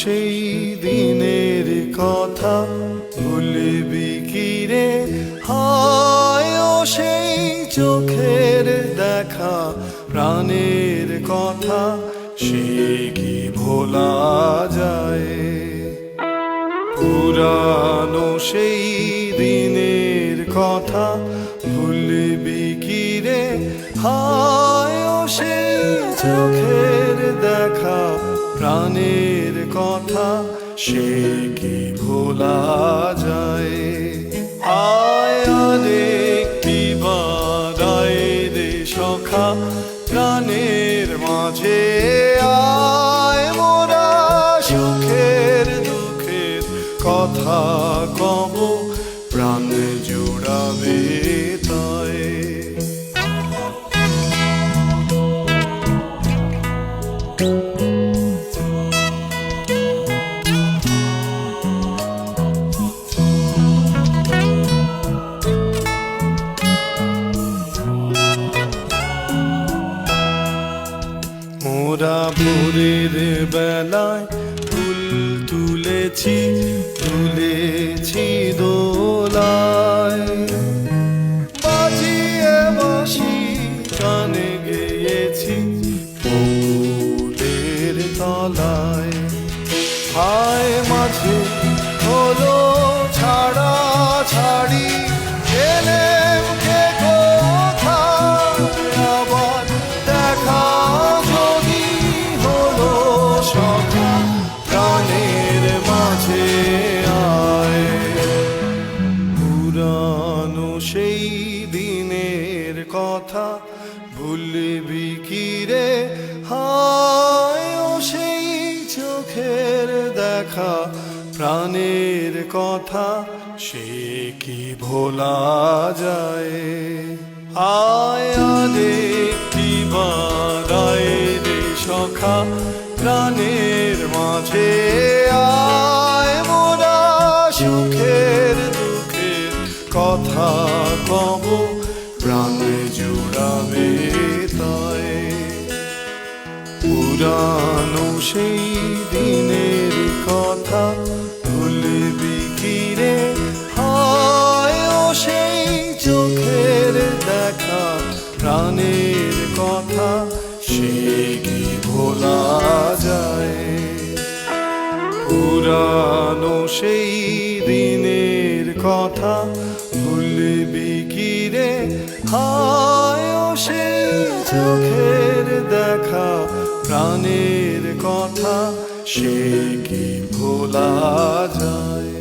সেই দিনের কথা ভুলবি কি রে? হায় ও সেই চোখের দেখা, প্রাণের কথা সে কি ভোলা যায়? পুরানো সেই দিনের কথা ভুলবি কি রে? হায় ও সেই চোখের দেখা, প্রাণের কথা সে কি ভোলা যায়? আয় আরেকটি বার আয় রে সখা, প্রাণের মাঝে আয় মোরা সুখের দুঃখের কথা কব, প্রাণ জুড়াবে তাই। মোরা ভোরের বেলায় ফুল তুলেছি, তুলেছি দোলায়, বাজিয়ে বাঁশি গানে গেয়েছি বকুলের তলায়। হায় মাঝে হলো ছাড়া ছাড়ি, এলেম কে কোথায় আবার দেখা যদি হলো সখা, প্রাণের মাঝে আয়। পুরানো সেই দিনের কথা ভুলবি কি রে? হায় ও সেই চোখের দেখা, প্রাণের কথা সে কি ভোলা যায়? আয় আরেকটি বার আয় রে সখা, প্রাণের মাঝে আয় মোরা সুখের দুঃখের কথা কব, প্রাণ জুড়াবে তাই। পুরানো সেই দিনের কথা ভুলবি কি রে? হায় ও সেই চোখের দেখা, প্রাণের কথা সে কি ভোলা যায়? পুরানো সেই দিনের কথা ভুলবি কি রে? হায় ও সেই চোখের দেখা, প্রাণের কথা সে কি ভোলা যায়?